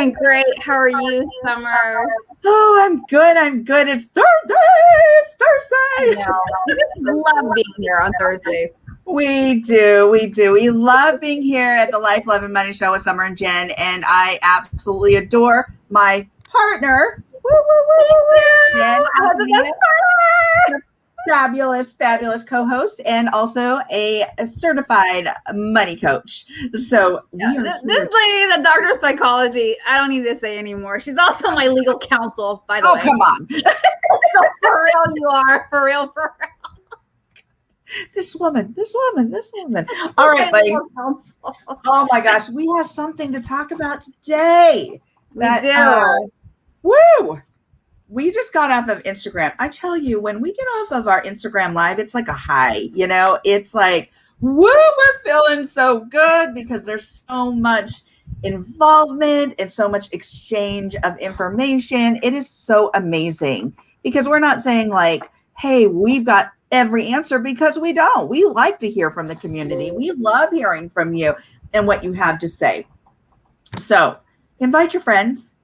doing great. How are you, Summer? Oh, I'm good. It's Thursday. I know. We just love being here on Thursdays. We do. We love being here at the Life, Love, and Money Show with Summer and Jen, and I absolutely adore my partner. Jen, fabulous co-host, and also a certified money coach. So this lady, the doctor of psychology, I don't need to say anymore. She's also my legal counsel, by the way. Oh, come on. So for real, you are. For real. This woman. All right, buddy. Oh my gosh, we have something to talk about today. We do. Woo! We just got off of Instagram. I tell you, when we get off of our Instagram live, it's like a high, it's like, woo, we're feeling so good because there's so much involvement and so much exchange of information. It is so amazing because we're not saying like, hey, we've got every answer, because we don't. We like to hear from the community. We love hearing from you and what you have to say. So invite your friends.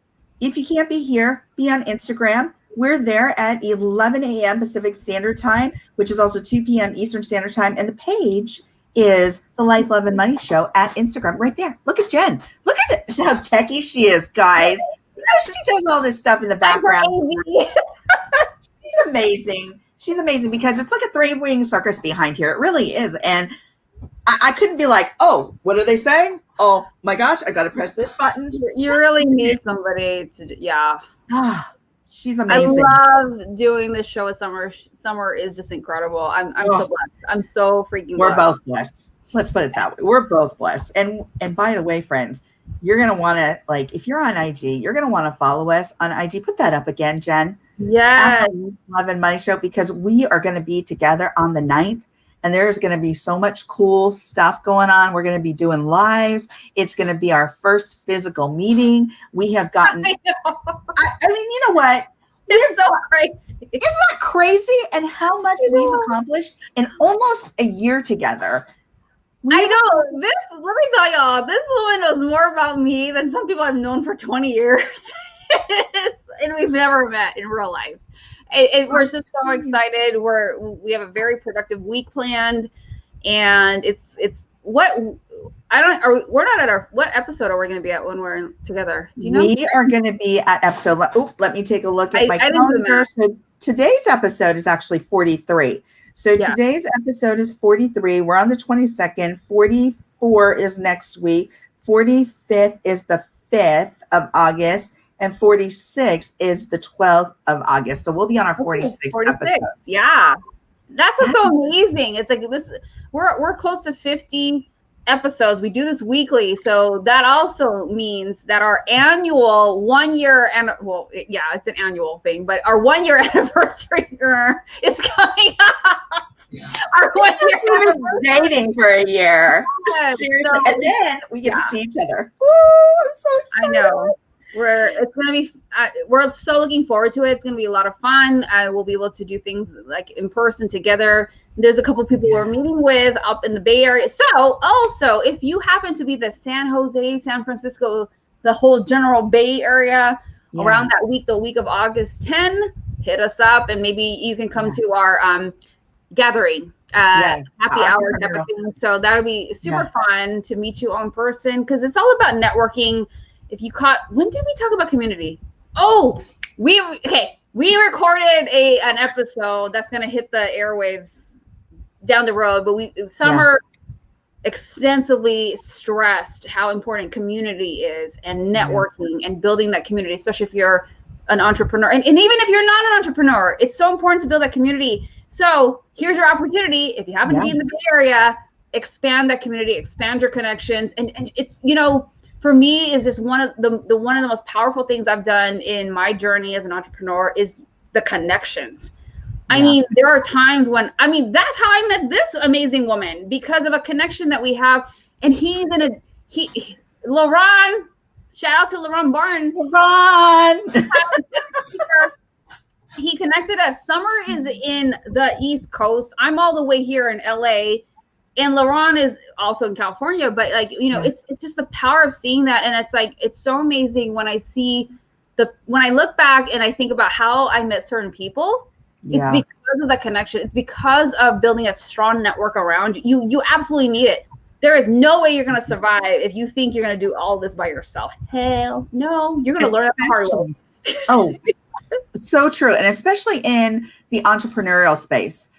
If you can't be here, be on Instagram. We're there at 11 a.m. Pacific Standard Time, which is also 2 p.m. Eastern Standard Time. And the page is the Life, Love, and Money Show at Instagram right there. Look at Jen. Look at how techie she is, guys. She does all this stuff in the background. She's amazing. She's amazing because it's like a three-wing circus behind here. It really is. And I couldn't be like, oh, what are they saying? Oh my gosh, I got to press this button. You really need somebody to, yeah. She's amazing. I love doing this show with Summer. Summer is just incredible. I'm so blessed. I'm so freaking blessed. We're both blessed. Let's put it that way. We're both blessed. And by the way, friends, you're going to want to, like, if you're on IG, you're going to want to follow us on IG. Put that up again, Jen. Yes. Love and Money Show, because we are going to be together on the 9th. And there's going to be so much cool stuff going on. We're going to be doing lives. It's going to be our first physical meeting. We have gotten, I mean, you know what? It's so crazy. Isn't that crazy? And how much we've accomplished in almost a year together. I know. Let me tell y'all, this woman knows more about me than some people I've known for 20 years. And we've never met in real life. We're just so excited. We have a very productive week planned, and what episode are we going to be at when we're together? Do you know? We are going to be at episode. Let me take a look at my calendar. So today's episode is actually 43. So today's episode is 43. We're on the 22nd. 44 is next week. 45th is the 5th of August. And 46 is the 12th of August. So we'll be on our 46th episode. Yeah. That's what's so amazing. It's like this, we're close to 50 episodes. We do this weekly. So that also means that our annual 1 year, and it's an annual thing, but our 1 year anniversary is coming up. Our 1 year anniversary. Dating for a year. Yes, seriously. So, and then we get to see each other. Woo, I'm so excited. I know. We're so looking forward to it. It's going to be a lot of fun. We'll be able to do things like in person together. There's a couple people we're meeting with up in the Bay Area. So also, if you happen to be the San Jose, San Francisco, the whole general Bay Area around that week, the week of August 10, hit us up and maybe you can come to our gathering, happy hour type of thing. So that'll be super fun to meet you in person, because it's all about networking. When did we talk about community? Oh, we recorded an episode that's going to hit the airwaves down the road, but Summer extensively stressed how important community is, and networking and building that community, especially if you're an entrepreneur. And even if you're not an entrepreneur, it's so important to build that community. So here's your opportunity. If you happen to be in the Bay Area, expand that community, expand your connections. And it's, for me, is just one of the most powerful things I've done in my journey as an entrepreneur is the connections. I mean, there are times when, that's how I met this amazing woman, because of a connection that we have. And LaRon, shout out to LaRon Barton. LaRon. He connected us. Summer is in the East Coast. I'm all the way here in LA. and LaRon is also in California, but like, you know, it's just the power of seeing that. And it's like, it's so amazing when I see when I look back and I think about how I met certain people, it's because of the connection. It's because of building a strong network around you. You absolutely need it. There is no way you're going to survive if you think you're going to do all this by yourself. Hell no, you're going to learn it the hard way. Oh, so true. And especially in the entrepreneurial space.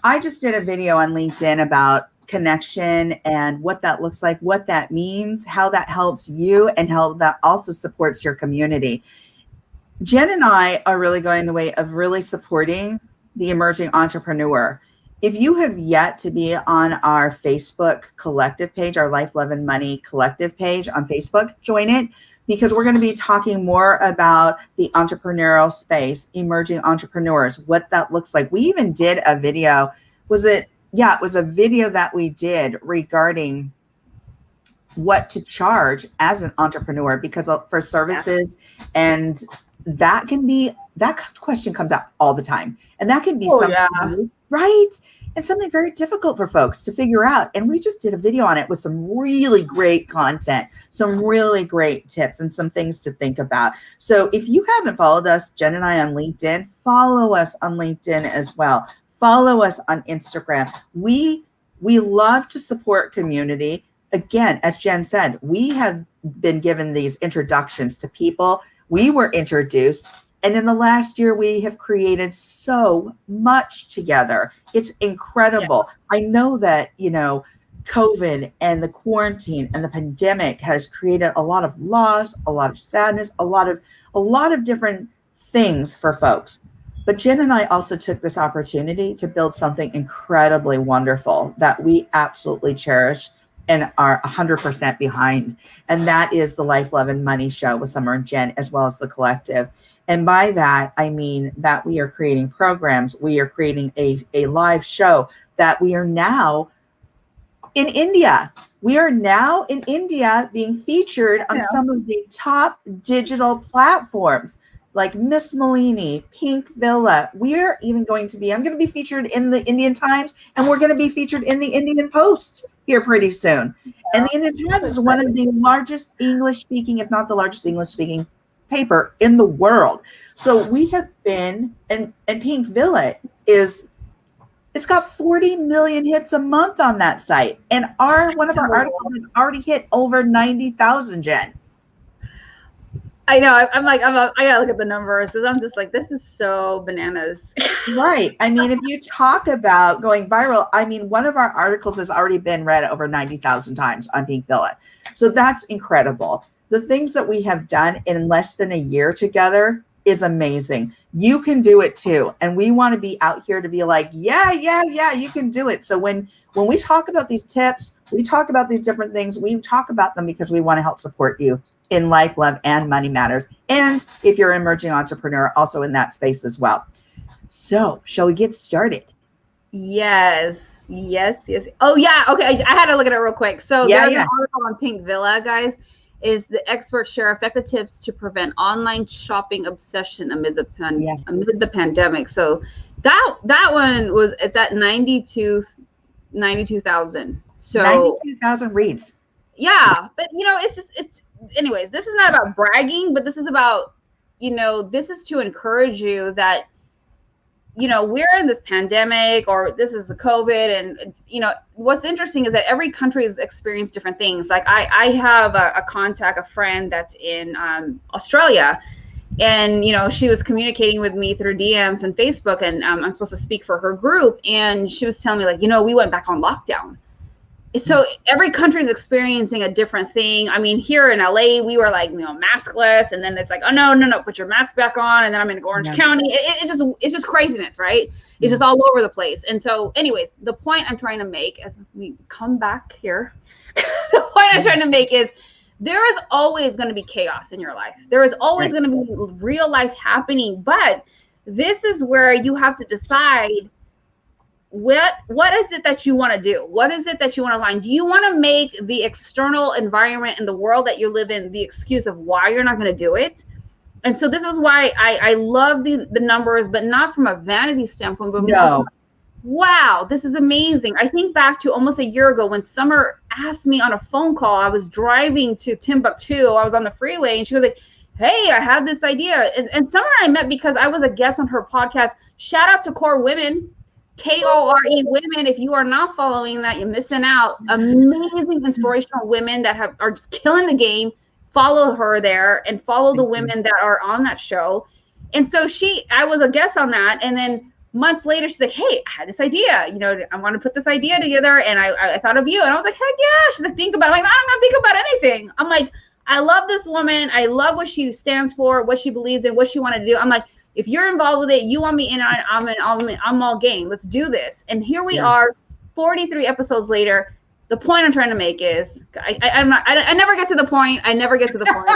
I just did a video on LinkedIn about connection and what that looks like, what that means, how that helps you, and how that also supports your community. Jen and I are really going the way of really supporting the emerging entrepreneur. If you have yet to be on our Facebook collective page, our Life, Love, and Money collective page on Facebook, join it, because we're going to be talking more about the entrepreneurial space, emerging entrepreneurs, what that looks like. We even did a video. It was a video that we did regarding what to charge as an entrepreneur, because for services, and that question comes up all the time. And that can be something, right? And something very difficult for folks to figure out. And we just did a video on it with some really great content, some really great tips, and some things to think about. So if you haven't followed us, Jen and I, on LinkedIn, follow us on LinkedIn as well. Follow us on Instagram. We love to support community. Again, as Jen said, we have been given these introductions to people. We were introduced. And in the last year, we have created so much together. It's incredible. Yeah. I know that, COVID and the quarantine and the pandemic has created a lot of loss, a lot of sadness, a lot of different things for folks. But Jen and I also took this opportunity to build something incredibly wonderful that we absolutely cherish and are 100% behind. And that is the Life, Love, and Money show with Summer and Jen, as well as the collective. And by that, I mean that we are creating programs. We are creating a live show that we are now in India. We are now in India being featured on some of the top digital platforms like Miss Malini, Pink Villa. We're even I'm going to be featured in the Indian Times, and we're going to be featured in the Indian Post here pretty soon. And the Indian Times is one of the largest English-speaking, if not the largest English-speaking paper in the world. So we have been, and Pink Villa it's got 40 million hits a month on that site. And one of our articles has already hit over 90,000, Jen. I know. I gotta look at the numbers, because I'm just like, this is so bananas. Right. I mean, if you talk about going viral, I mean, one of our articles has already been read over 90,000 times on Pink Villa. So that's incredible. The things that we have done in less than a year together is amazing. You can do it too. And we want to be out here to be like, yeah, you can do it. So when we talk about these tips, we talk about these different things, we talk about them because we want to help support you in life, love, and money matters. And if you're an emerging entrepreneur, also in that space as well. So shall we get started? Yes. Oh yeah. Okay. I had to look at it real quick. So there's an article on Pink Villa, guys. Is the experts share effective tips to prevent online shopping obsession amid the pandemic. So that one it's at 92,000. So 92,000 reads. Yeah, but anyways, this is not about bragging, but this is about, this is to encourage you that, we're in this pandemic, or this is the COVID. And, what's interesting is that every country has experienced different things. Like I have a friend that's in Australia, and, she was communicating with me through DMs and Facebook, and I'm supposed to speak for her group. And she was telling me like, we went back on lockdown. So every country is experiencing a different thing. I mean, here in LA, we were like, maskless, and then it's like, oh no, put your mask back on. And then I'm in Orange County. It's just craziness, right? It's just all over the place. And so, anyways, the point I'm trying to make, as we come back here, the point I'm trying to make is there is always going to be chaos in your life. There is always going to be real life happening, but this is where you have to decide. What is it that you want to do? What is it that you want to align? Do you want to make the external environment in the world that you live in the excuse of why you're not going to do it? And so this is why I love the numbers, but not from a vanity standpoint, but wow, this is amazing. I think back to almost a year ago when Summer asked me on a phone call. I was driving to Timbuktu. I was on the freeway and she was like, hey, I have this idea. And Summer I met because I was a guest on her podcast. Shout out to Core Women, KORE Women. If you are not following that, you're missing out. Amazing, inspirational women that are just killing the game. Follow her there and follow the women that are on that show. And so I was a guest on that. And then months later, she's like, hey, I had this idea. I want to put this idea together. And I thought of you. And I was like, heck yeah. She's like, think about it. I'm like, I don't think about anything. I'm like, I love this woman. I love what she stands for, what she believes in, what she wanted to do. I'm like, if you're involved with it, you want me in on it, I'm all game. Let's do this. And here we are, 43 episodes later. The point I'm trying to make is I never get to the point. I never get to the point.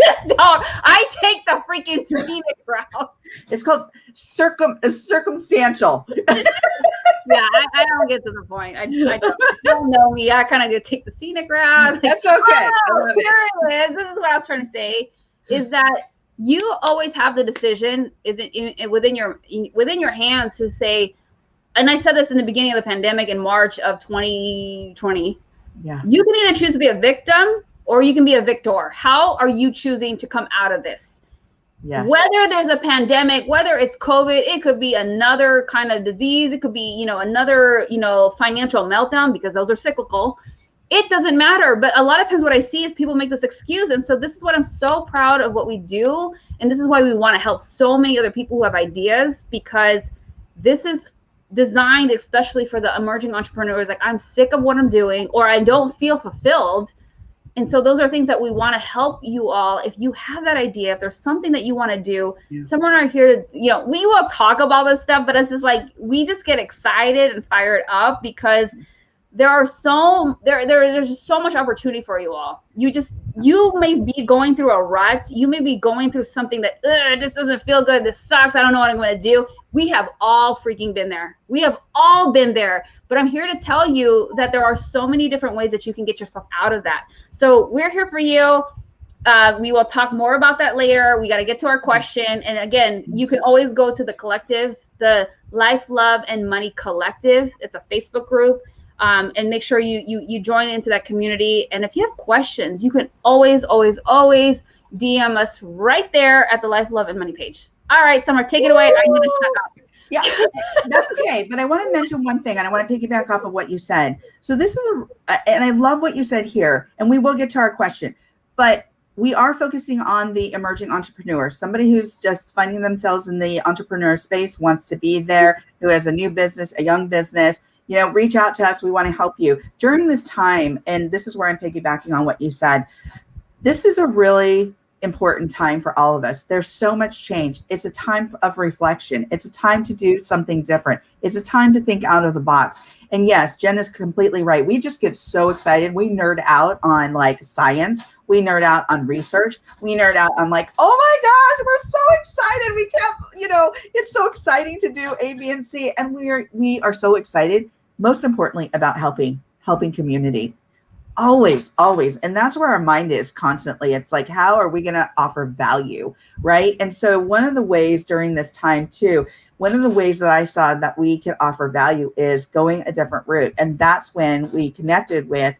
Just don't. I take the freaking scenic route. It's called circumstantial. Yeah, I don't get to the point. I don't know me. I kind of take the scenic route. That's okay. Oh, here it is. This is what I was trying to say, is that you always have the decision within your hands to say, and I said this in the beginning of the pandemic in March of 2020. Yeah. You can either choose to be a victim or you can be a victor. How are you choosing to come out of this? Yes. Whether there's a pandemic, whether it's COVID, it could be another kind of disease. It could be, another, financial meltdown, because those are cyclical. It doesn't matter. But a lot of times what I see is people make this excuse. And so this is what I'm so proud of what we do. And this is why we want to help so many other people who have ideas, because this is designed especially for the emerging entrepreneurs. Like, I'm sick of what I'm doing, or I don't feel fulfilled. And so those are things that we want to help you all. If you have that idea, if there's something that you want to do, someone are here to, we will talk about this stuff, but it's just like, we just get excited and fired up because there's just so much opportunity for you all. You may be going through a rut. You may be going through something that, this doesn't feel good. This sucks. I don't know what I'm going to do. We have all freaking been there. We have all been there. But I'm here to tell you that there are so many different ways that you can get yourself out of that. So we're here for you. We will talk more about that later. We got to get to our question. And again, you can always go to the collective, the Life, Love, and Money Collective. It's a Facebook group. And make sure you join into that community. And if you have questions, you can always DM us right there at the Life, Love, and Money page. All right, Summer, take it away. I'm going to shut up. Yeah, that's okay. But I want to mention one thing, and I want to piggyback off of what you said. So this is and I love what you said here, and we will get to our question, but we are focusing on the emerging entrepreneur, somebody who's just finding themselves in the entrepreneur space, wants to be there, who has a new business, a young business. Reach out to us. We want to help you during this time. And this is where I'm piggybacking on what you said. This is a really important time for all of us. There's so much change. It's a time of reflection. It's a time to do something different. It's a time to think out of the box. And yes, Jen is completely right. We just get so excited. We nerd out on like science. We nerd out on research. We nerd out on like, oh my gosh, we're so excited. We can't, it's so exciting to do A, B, and C. And we are so excited, most importantly, about helping community. Always. And that's where our mind is constantly. It's like, how are we going to offer value? Right. And so one of the ways during this time too, one of the ways that I saw that we could offer value is going a different route. And that's when I connected with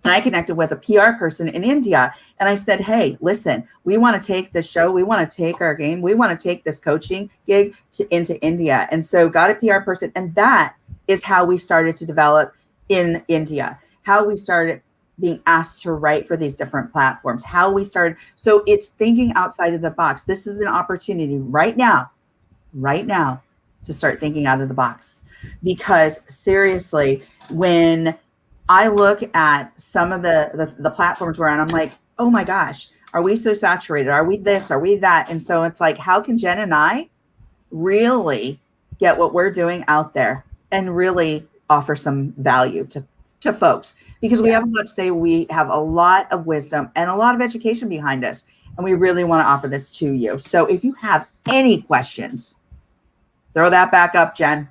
a PR person in India. And I said, hey, listen, we want to take this show. We want to take our game. We want to take this coaching gig into India. And so got a PR person. And that is how we started to develop in India. How we started being asked to write for these different platforms, how we started. So it's thinking outside of the box. This is an opportunity right now to start thinking out of the box. Because seriously, when I look at some of the platforms we're on, I'm like, oh my gosh, are we so saturated? Are we this? Are we that? And so it's like, how can Jen and I really get what we're doing out there and really offer some value to folks, because we have a lot to say. We have a lot of wisdom and a lot of education behind us, and we really want to offer this to you. So if you have any questions, throw that back up, Jen.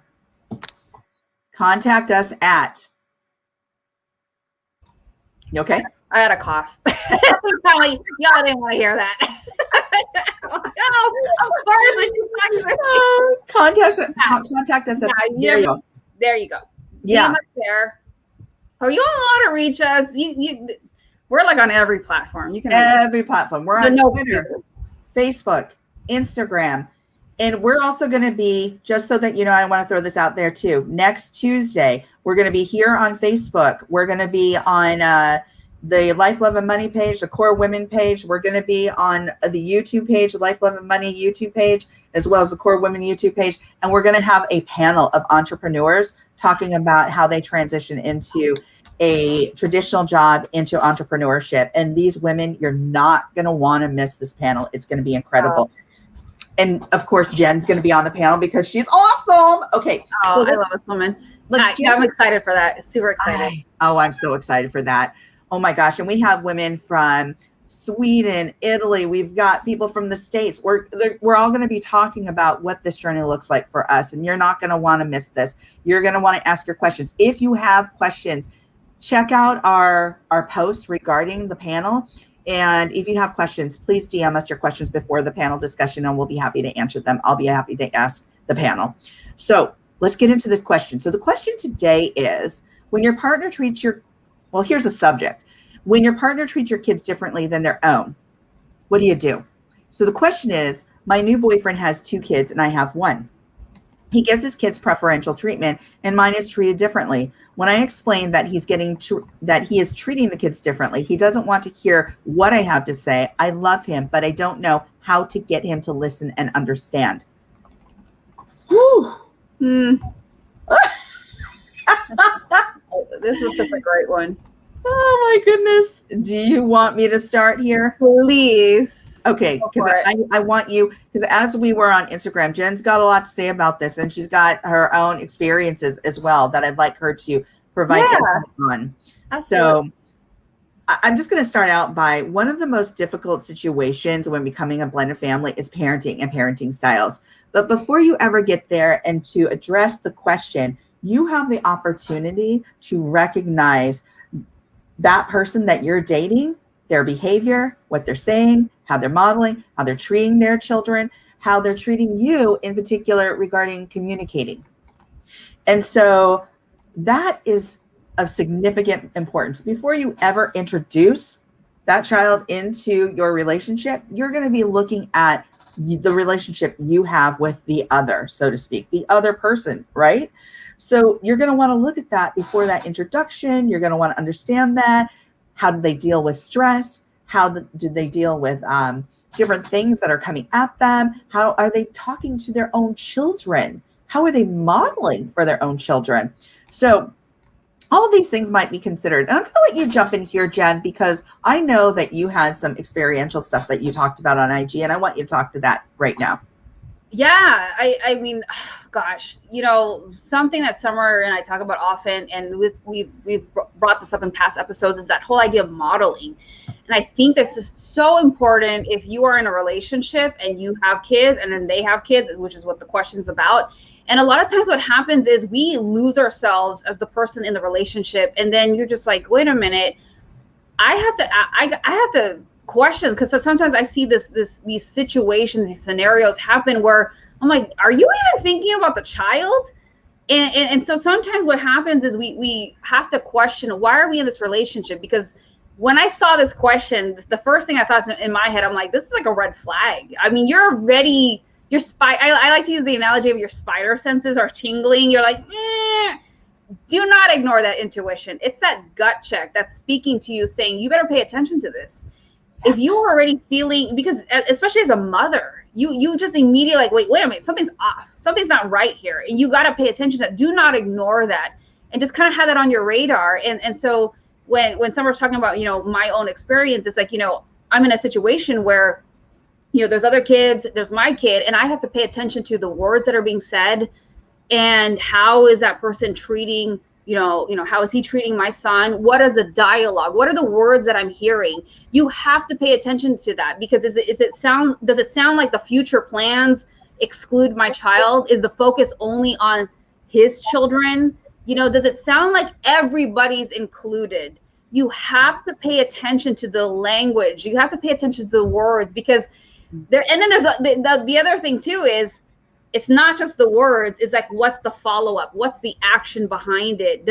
Contact us at, you okay? I had a cough. Probably, y'all didn't want to hear that. No, of course. Contact us. There you go. Yeah. DM us there. Or you don't want to reach us. We're like on every platform. You can every platform. We're on Twitter, Facebook, Instagram. And we're also going to be, just so that you know, I want to throw this out there too. Next Tuesday, we're going to be here on Facebook. We're going to be on the Life, Love, and Money page, the Core Women page. We're going to be on the YouTube page, the Life, Love, and Money YouTube page, as well as the Core Women YouTube page. And we're going to have a panel of entrepreneurs talking about how they transition into a traditional job into entrepreneurship. And these women, you're not going to want to miss this panel. It's going to be incredible. And of course, Jen's going to be on the panel because she's awesome. Okay. Oh, I love this woman. I'm excited for that. Super excited. I'm so excited for that. Oh my gosh. And we have women from Sweden, Italy. We've got people from the States. We're all going to be talking about what this journey looks like for us. And you're not going to want to miss this. You're going to want to ask your questions. If you have questions, check out our posts regarding the panel. And if you have questions, please DM us your questions before the panel discussion and we'll be happy to answer them. I'll be happy to ask the panel. So let's get into this question. So the question today is, when your partner treats here's a subject. When your partner treats your kids differently than their own, what do you do? So the question is, my new boyfriend has 2 kids and I have 1. He gives his kids preferential treatment and mine is treated differently. When I explain that that he is treating the kids differently, he doesn't want to hear what I have to say. I love him, but I don't know how to get him to listen and understand. Whew. This is such a great one. Oh my goodness. Do you want me to start here? Please. Okay, because I want you, because as we were on Instagram, Jen's got a lot to say about this, and she's got her own experiences as well that I'd like her to provide input on. Absolutely. So I'm just going to start out by one of the most difficult situations when becoming a blended family is parenting and parenting styles. But before you ever get there and to address the question, you have the opportunity to recognize that person that you're dating, their behavior, what they're saying, how they're modeling, how they're treating their children, how they're treating you in particular regarding communicating. And so that is of significant importance. Before you ever introduce that child into your relationship, you're going to be looking at the relationship you have with the other, so to speak, the other person, right? So you're going to want to look at that before that introduction. You're going to want to understand that. How do they deal with stress? How do they deal with different things that are coming at them? How are they talking to their own children? How are they modeling for their own children? So all of these things might be considered. And I'm going to let you jump in here, Jen, because I know that you had some experiential stuff that you talked about on IG, and I want you to talk to that right now. Yeah, I mean, gosh, something that Summer and I talk about often, and we've brought this up in past episodes, is that whole idea of modeling. And I think this is so important if you are in a relationship and you have kids and then they have kids, which is what the question's about. And a lot of times what happens is we lose ourselves as the person in the relationship. And then you're just like, wait a minute, I have to question, because sometimes I see these situations, these scenarios happen where I'm like, are you even thinking about the child? And so sometimes what happens is we have to question, why are we in this relationship? Because when I saw this question, the first thing I thought in my head, I'm like, this is like a red flag. I mean, you're already, I like to use the analogy of your spider senses are tingling. You're like, do not ignore that intuition. It's that gut check that's speaking to you saying, you better pay attention to this. If you are already feeling, because especially as a mother, you just immediately like, wait a minute, something's off. Something's not right here. And you got to pay attention to that. Do not ignore that. And just kind of have that on your radar. And so when Summer's talking about, my own experience, it's like, I'm in a situation where, there's other kids, there's my kid, and I have to pay attention to the words that are being said and how is that person treating, how is he treating my son? What is the dialogue? What are the words that I'm hearing? You have to pay attention to that, because does it sound like the future plans exclude my child? Is the focus only on his children? Does it sound like everybody's included? you have to pay attention to the language. You have to pay attention to the words, because there, and then there's the other thing too is, it's not just the words, it's like, what's the follow-up, what's the action behind it,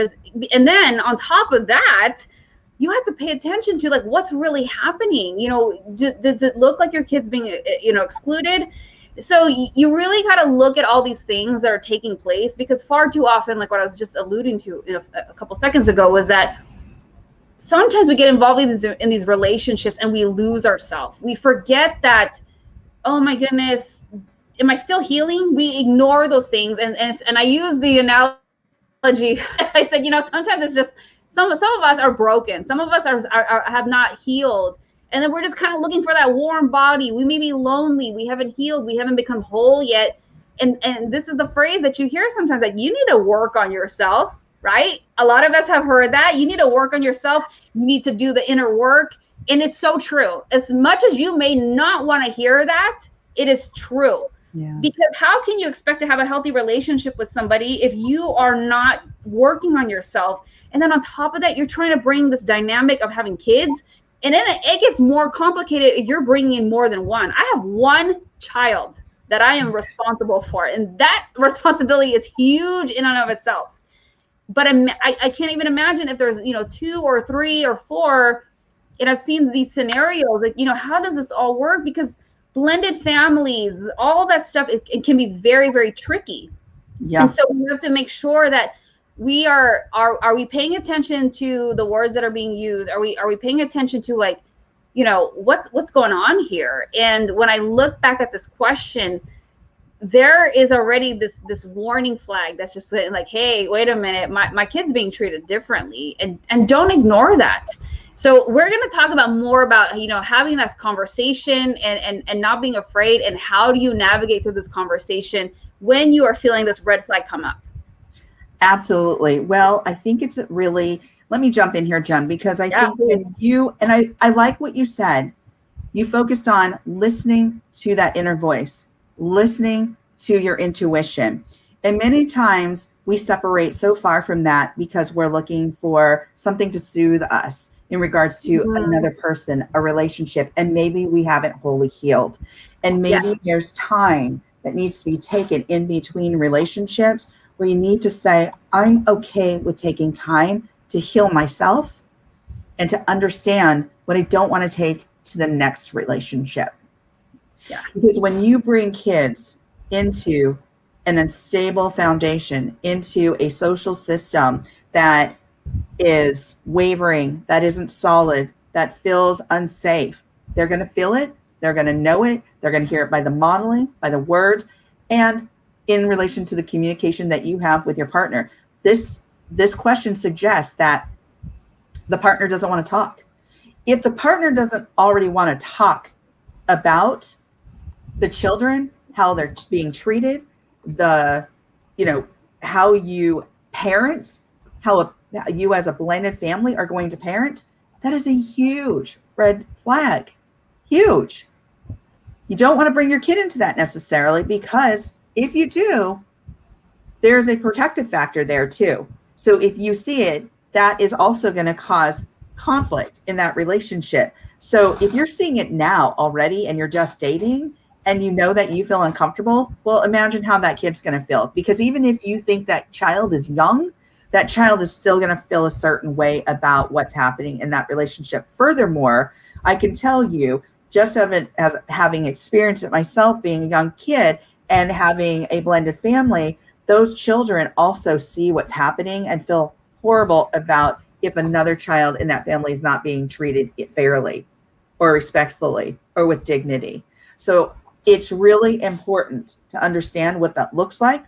and then on top of that, you have to pay attention to like what's really happening. Does it look like your kid's being excluded? So you really got to look at all these things that are taking place, because far too often, like what I was just alluding to a couple seconds ago, was that sometimes we get involved in these relationships and we lose ourselves. We forget that, oh my goodness, am I still healing? We ignore those things. And I use the analogy. I said, sometimes it's just some of us are broken. Some of us have not healed. And then we're just kind of looking for that warm body. We may be lonely. We haven't healed. We haven't become whole yet. And this is the phrase that you hear sometimes, like, you need to work on yourself, right? A lot of us have heard that. You need to work on yourself. You need to do the inner work. And it's so true. As much as you may not want to hear that, it is true. Yeah. Because how can you expect to have a healthy relationship with somebody if you are not working on yourself? And then on top of that, you're trying to bring this dynamic of having kids. And then it gets more complicated if you're bringing in more than one. I have one child that I am responsible for. And that responsibility is huge in and of itself. But I can't even imagine if there's, 2 or 3 or 4. And I've seen these scenarios, like, how does this all work? Because blended families, all that stuff, it can be very, very tricky. Yeah. And so we have to make sure that we are we paying attention to the words that are being used? Are we paying attention to, like, what's going on here? And when I look back at this question, there is already this warning flag that's just like, hey, wait a minute, my kid's being treated differently, and don't ignore that. So we're going to talk about more about, having that conversation and not being afraid, and how do you navigate through this conversation when you are feeling this red flag come up. Absolutely. Well, I think it's really, let me jump in here, Jen, because I think that I like what you said. You focused on listening to that inner voice, listening to your intuition. And many times we separate so far from that because we're looking for something to soothe us in regards to another person, a relationship, and maybe we haven't wholly healed. And maybe there's time that needs to be taken in between relationships where you need to say, I'm okay with taking time to heal myself and to understand what I don't want to take to the next relationship. Yeah. Because when you bring kids into an unstable foundation, into a social system that is wavering, that isn't solid, that feels unsafe, they're going to feel it, they're going to know it, they're going to hear it by the modeling, by the words, and in relation to the communication that you have with your partner. This question suggests that the partner doesn't want to talk. If the partner doesn't already want to talk about the children, how they're being treated, how you parent, how you as a blended family are going to parent, that is a huge red flag. Huge. You don't want to bring your kid into that necessarily, because if you do, there's a protective factor there too. So if you see it, that is also going to cause conflict in that relationship. So if you're seeing it now already and you're just dating and you know that you feel uncomfortable, well, imagine how that kid's going to feel. Because even if you think that child is young, that child is still going to feel a certain way about what's happening in that relationship. Furthermore, I can tell you, just having experienced it myself, being a young kid and having a blended family, those children also see what's happening and feel horrible about if another child in that family is not being treated fairly or respectfully or with dignity. So it's really important to understand what that looks like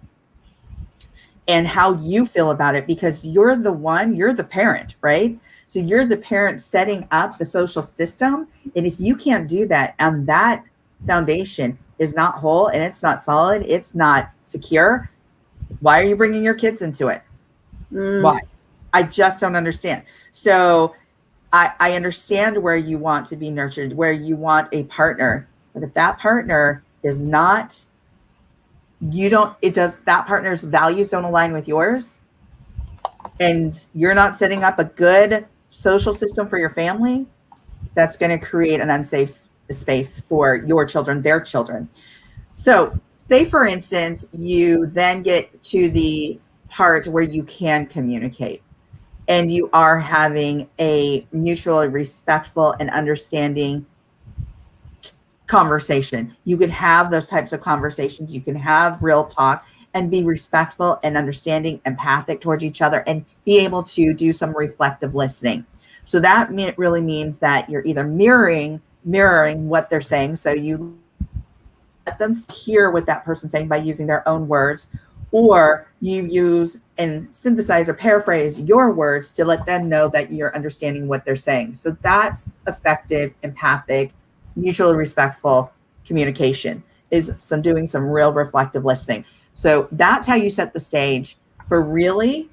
and how you feel about it, because you're the parent, right? So you're the parent setting up the social system. And if you can't do that, and that foundation is not whole and it's not solid, it's not secure, why are you bringing your kids into it? Why? I just don't understand. So I understand where you want to be nurtured, where you want a partner, but if that partner is not, that partner's values don't align with yours, and you're not setting up a good social system for your family, that's going to create an unsafe space for your children, their children. So, say for instance, you then get to the part where you can communicate and you are having a mutually respectful and understanding conversation. You can have those types of conversations. You can have real talk and be respectful and understanding, empathic towards each other, and be able to do some reflective listening. So that really means that you're either mirroring what they're saying. So you let them hear what that person's saying by using their own words, or you use and synthesize or paraphrase your words to let them know that you're understanding what they're saying. So that's effective, empathic, mutually respectful communication, is doing some real reflective listening. So that's how you set the stage for really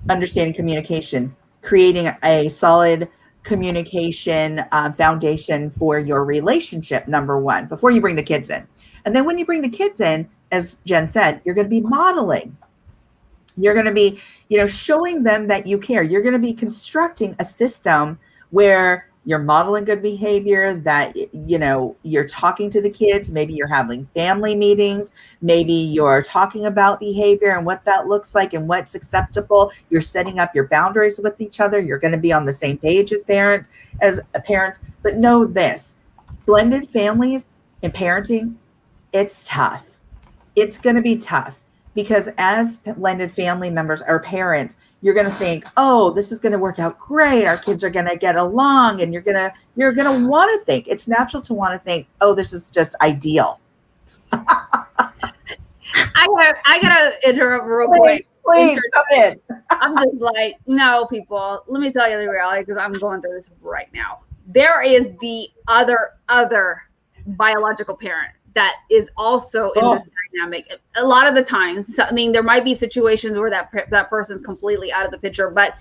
understanding communication, creating a solid communication foundation for your relationship, number one, before you bring the kids in. And then when you bring the kids in, as Jen said, you're going to be modeling. You're going to be, showing them that you care. You're going to be constructing a system where you're modeling good behavior, that, you're talking to the kids. Maybe you're having family meetings. Maybe you're talking about behavior and what that looks like and what's acceptable. You're setting up your boundaries with each other. You're going to be on the same page as parents. But know this, blended families and parenting, it's tough. It's going to be tough because as blended family members or parents, you're going to think, oh, this is going to work out great. Our kids are going to get along, and you're going to want to think. It's natural to want to think, oh, this is just ideal. I gotta interrupt real quick. Please come in. I'm just like, no, people. Let me tell you the reality, because I'm going through this right now. There is the other biological parent that is also in this dynamic. A lot of the times, there might be situations where that person's completely out of the picture, but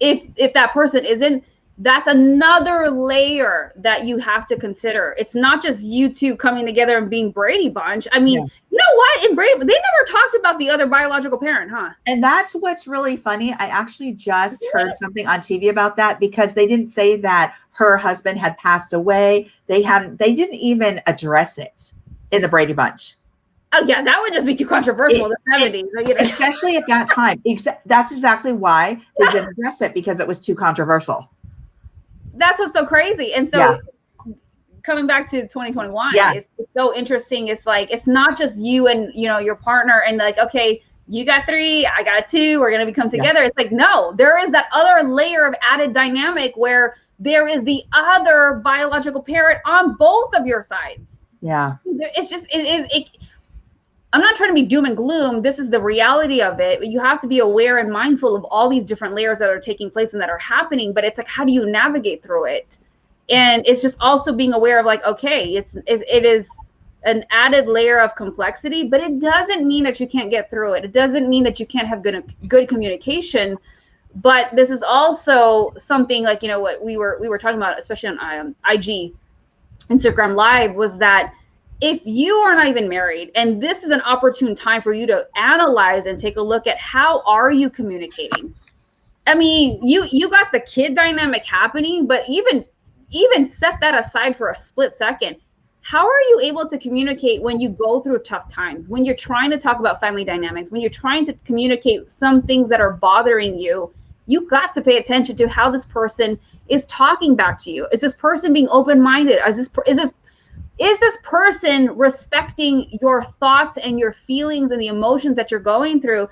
if that person isn't, that's another layer that you have to consider. It's not just you two coming together and being Brady Bunch. You know what? In Brady, they never talked about the other biological parent, huh? And that's what's really funny. I actually just heard something on TV about that, because they didn't say that her husband had passed away. They didn't even address it in the Brady Bunch. Oh yeah, that would just be too controversial in the 70s. Especially at that time. That's exactly why they didn't address it, because it was too controversial. That's what's so crazy. And so coming back to 2021, it's so interesting. It's like, it's not just you and, your partner and like, okay, you got 3, I got 2, we're going to become together. It's like, no, there is that other layer of added dynamic where there is the other biological parent on both of your sides. Yeah. It's just, I'm not trying to be doom and gloom. This is the reality of it. You have to be aware and mindful of all these different layers that are taking place and that are happening. But it's like, how do you navigate through it? And it's just also being aware of like, okay, it is an added layer of complexity, but it doesn't mean that you can't get through it. It doesn't mean that you can't have good communication. But this is also something like, what we were talking about, especially on IG, Instagram Live, was that if you are not even married, and this is an opportune time for you to analyze and take a look at how are you communicating. You got the kid dynamic happening, but even set that aside for a split second. How are you able to communicate when you go through tough times, when you're trying to talk about family dynamics, when you're trying to communicate some things that are bothering you? You got to pay attention to how this person is talking back to you. Is this person being open-minded? Is this person respecting your thoughts and your feelings and the emotions that you're going through?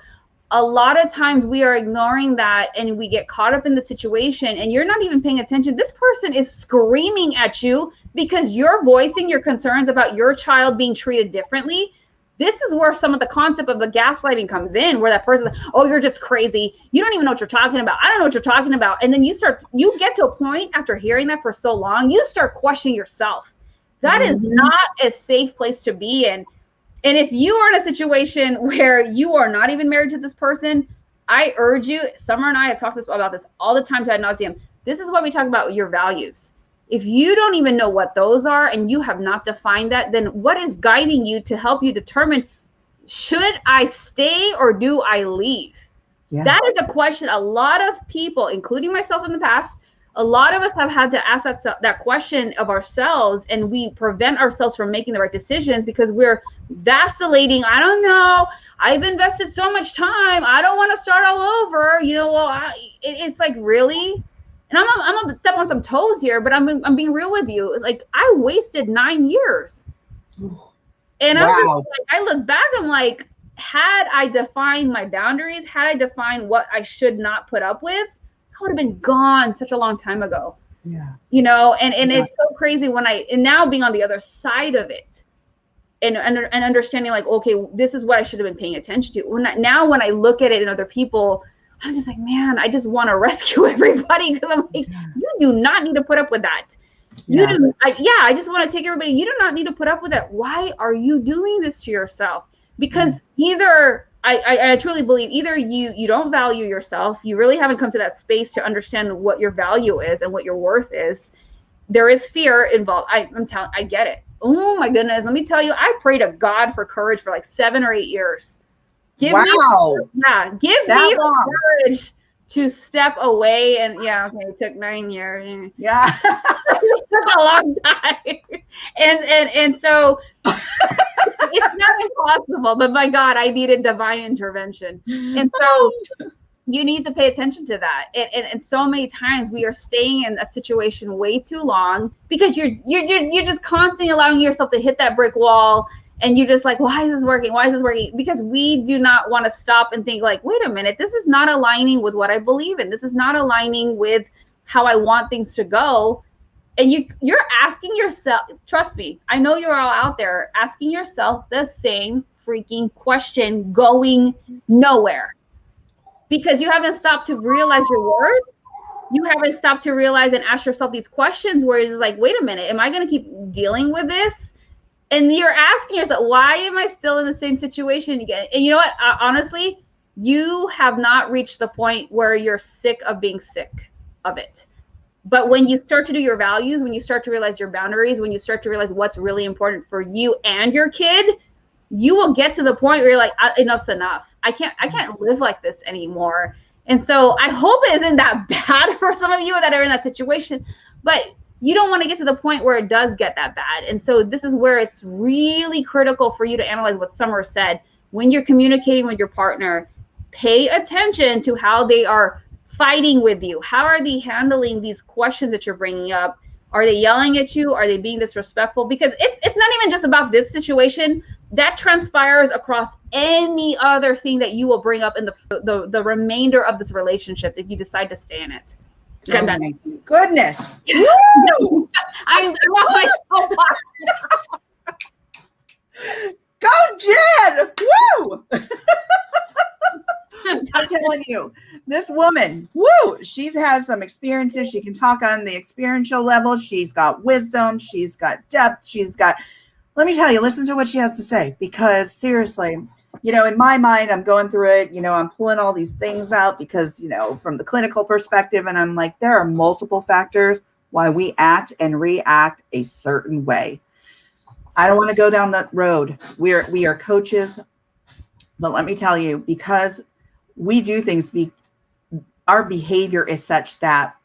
A lot of times we are ignoring that and we get caught up in the situation and you're not even paying attention. This person is screaming at you because you're voicing your concerns about your child being treated differently. This is where some of the concept of the gaslighting comes in, where that person's like, oh, you're just crazy. You don't even know what you're talking about. I don't know what you're talking about. And then you get to a point after hearing that for so long, you start questioning yourself. That is not a safe place to be in. And if you are in a situation where you are not even married to this person, I urge you, Summer and I have talked about this all the time to ad nauseum. This is why we talk about your values. If you don't even know what those are and you have not defined that, then what is guiding you to help you determine, should I stay or do I leave? That is a question a lot of people, including myself in the past, a lot of us have had to ask that question of ourselves, and we prevent ourselves from making the right decisions because we're vacillating. I don't know. I've invested so much time. I don't want to start all over. It's like, really? And I'm gonna step on some toes here, but I'm being real with you. It's like I wasted 9 years. And wow. I look back, I'm like, had I defined my boundaries, had I defined what I should not put up with, I would have been gone such a long time ago. Yeah. And it's so crazy and now being on the other side of it and understanding like, okay, this is what I should have been paying attention to. When I look at it in other people, I'm just like, man, I just want to rescue everybody because I'm like, you do not need to put up with that. I just want to take everybody. You do not need to put up with that. Why are you doing this to yourself? Because either I truly believe either you don't value yourself, you really haven't come to that space to understand what your value is and what your worth is. There is fear involved. I'm telling, I get it. Oh my goodness, let me tell you, I prayed to God for courage for like 7 or 8 years. Give me courage to step away. And it took 9 years. Yeah. It took a long time. And so it's not impossible, but my God, I needed divine intervention. And so you need to pay attention to that. And so many times we are staying in a situation way too long because you're just constantly allowing yourself to hit that brick wall. And you're just like, why is this working? Why is this working? Because we do not want to stop and think like, wait a minute, this is not aligning with what I believe in. This is not aligning with how I want things to go. And you're asking yourself, trust me, I know you're all out there asking yourself the same freaking question going nowhere. Because you haven't stopped to realize your worth. You haven't stopped to realize and ask yourself these questions where it's like, wait a minute, am I going to keep dealing with this? And you're asking yourself, why am I still in the same situation again? And you know what? Honestly, you have not reached the point where you're sick of being sick of it. But when you start to do your values, when you start to realize your boundaries, when you start to realize what's really important for you and your kid, you will get to the point where you're like, enough's enough. I can't live like this anymore. And so I hope it isn't that bad for some of you that are in that situation, but you don't want to get to the point where it does get that bad. And so this is where it's really critical for you to analyze what Summer said. When you're communicating with your partner, pay attention to how they are fighting with you. How are they handling these questions that you're bringing up? Are they yelling at you? Are they being disrespectful? Because it's not even just about this situation. That transpires across any other thing that you will bring up in the remainder of this relationship if you decide to stay in it. Oh my goodness. Woo! I love my soapbox. Go, Jen! Woo! I'm telling you, this woman, woo, she's had some experiences. She can talk on the experiential level. She's got wisdom. She's got depth. Let me tell you, listen to what she has to say, because seriously, in my mind, I'm going through it, I'm pulling all these things out because, from the clinical perspective, and I'm like, there are multiple factors why we act and react a certain way. I don't want to go down that road. We are coaches, but let me tell you, because we do things, our behavior is such that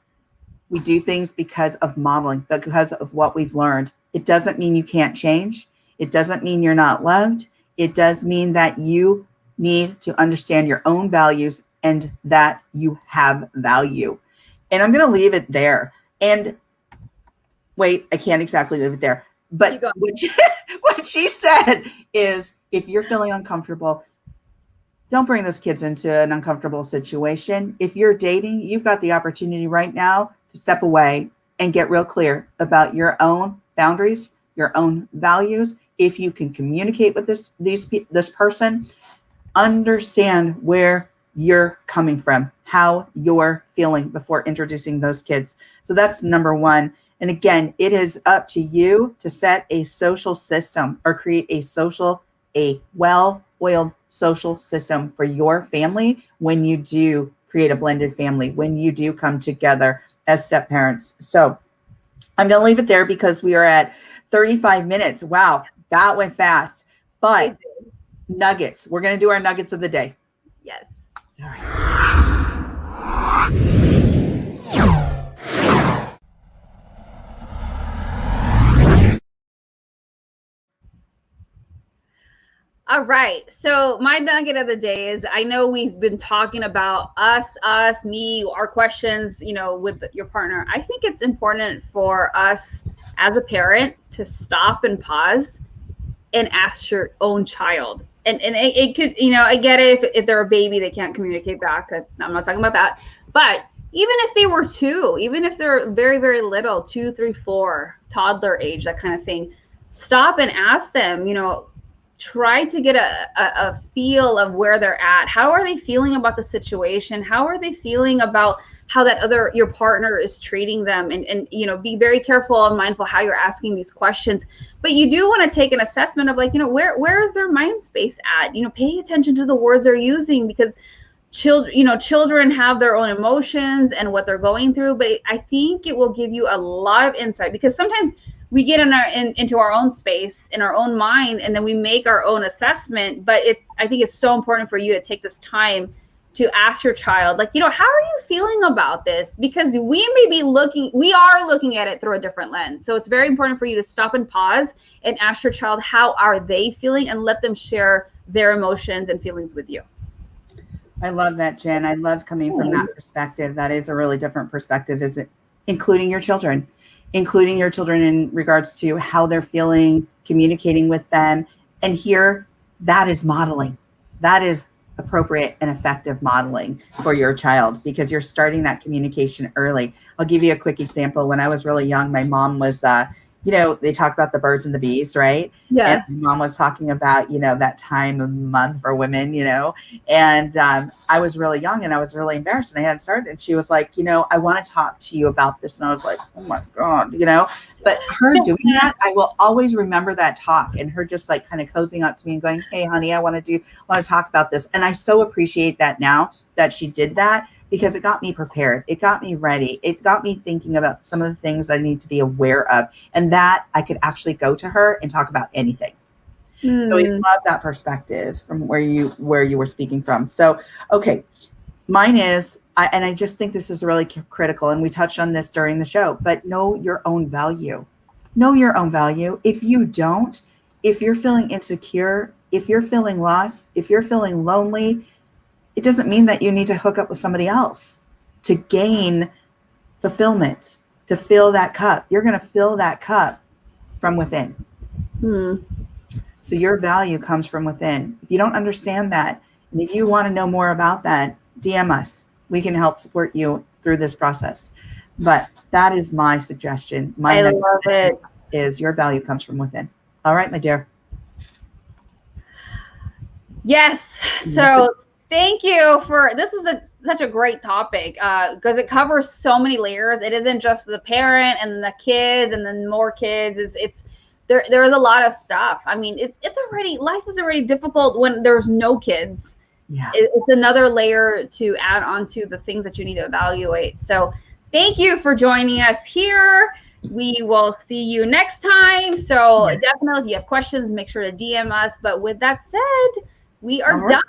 we do things because of modeling, because of what we've learned. It doesn't mean you can't change. It doesn't mean you're not loved. It does mean that you need to understand your own values and that you have value. And I'm going to leave it there. And wait, I can't exactly leave it there. But what she said is, if you're feeling uncomfortable, don't bring those kids into an uncomfortable situation. If you're dating, you've got the opportunity right now to step away and get real clear about your own boundaries, your own values. If you can communicate with this person, understand where you're coming from, how you're feeling before introducing those kids. So that's number one. And again, it is up to you to set a social system or create a well-oiled social system for your family when you do create a blended family, when you do come together as step parents. So I'm going to leave it there because we are at 35 minutes. Wow, that went fast. But nuggets, we're going to do our nuggets of the day. Yes. All right. All right. So my nugget of the day is, I know we've been talking about us, me, our questions, with your partner. I think it's important for us as a parent to stop and pause and ask your own child. And it could, I get it if they're a baby, they can't communicate back. I'm not talking about that. But even if they were 2, even if they're very, very little, 2, 3, 4, toddler age, that kind of thing, stop and ask them, try to get a feel of where they're at. How are they feeling about the situation? How are they feeling about how your partner is treating them? And be very careful and mindful how you're asking these questions. But you do want to take an assessment of where is their mind space at? Pay attention to the words they're using, because children have their own emotions and what they're going through. But I think it will give you a lot of insight, because sometimes we get into our own space, in our own mind, and then we make our own assessment. But I think it's so important for you to take this time to ask your child, how are you feeling about this? Because we are looking at it through a different lens. So it's very important for you to stop and pause and ask your child, how are they feeling, and let them share their emotions and feelings with you. I love that, Jen. I love coming from that perspective. That is a really different perspective, is it? Including your children in regards to how they're feeling, communicating with them. And here, that is modeling. That is appropriate and effective modeling for your child, because you're starting that communication early. I'll give you a quick example. When I was really young, my mom was, they talk about the birds and the bees, right? Yeah. And my mom was talking about, that time of month for women, and I was really young and I was really embarrassed, and I hadn't started. And she was like, I want to talk to you about this. And I was like, oh my God, but her doing that, I will always remember that talk, and her just like kind of cozying up to me and going, hey, honey, I want to talk about this. And I so appreciate that now that she did that, because it got me prepared. It got me ready. It got me thinking about some of the things I need to be aware of, and that I could actually go to her and talk about anything. So I love that perspective from where you were speaking from. So, okay, mine is, and I just think this is really critical, and we touched on this during the show, but know your own value. Know your own value. If you don't, if you're feeling insecure, if you're feeling lost, if you're feeling lonely, it doesn't mean that you need to hook up with somebody else to gain fulfillment, to fill that cup. You're going to fill that cup from within. So your value comes from within. If you don't understand that, and if you want to know more about that, DM us. We can help support you through this process. But that is my suggestion. I love it. Is your value comes from within. All right, my dear. Yes. So thank you this was such a great topic, because it covers so many layers. It isn't just the parent and the kids and then more kids. There is a lot of stuff. I mean, life is already difficult when there's no kids. Yeah. It's another layer to add on to the things that you need to evaluate. So thank you for joining us here. We will see you next time. So definitely, if you have questions, make sure to DM us. But with that said, we are done.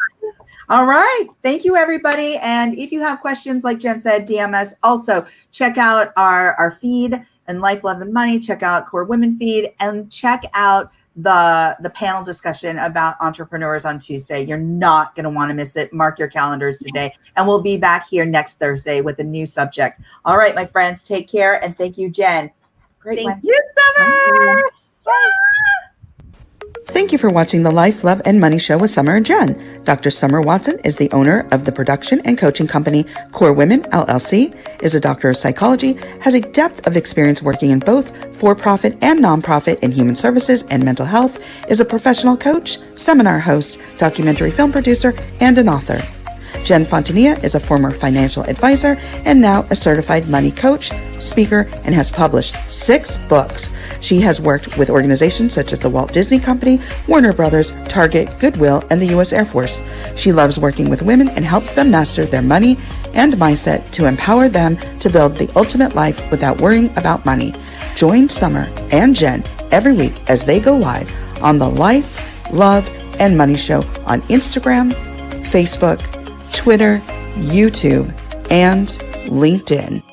All right. Thank you, everybody. And if you have questions, like Jen said, DM us. Also, check out our feed and Life, Love, and Money. Check out Core Women feed, and check out the panel discussion about entrepreneurs on Tuesday. You're not going to want to miss it. Mark your calendars today. And we'll be back here next Thursday with a new subject. All right, my friends, take care. And thank you, Jen. Great one. Thank you, Summer. Thank you for watching the Life, Love, and Money Show with Summer and Jen. Dr. Summer Watson is the owner of the production and coaching company Core Women, LLC, is a doctor of psychology, has a depth of experience working in both for-profit and nonprofit in human services and mental health, is a professional coach, seminar host, documentary film producer, and an author. Jen Fontania is a former financial advisor and now a certified money coach, speaker, and has published 6 books. She has worked with organizations such as the Walt Disney Company, Warner Brothers, Target, Goodwill, and the U.S. Air Force. She loves working with women and helps them master their money and mindset to empower them to build the ultimate life without worrying about money. Join Summer and Jen every week as they go live on the Life, Love, and Money Show on Instagram, Facebook, Twitter, YouTube, and LinkedIn.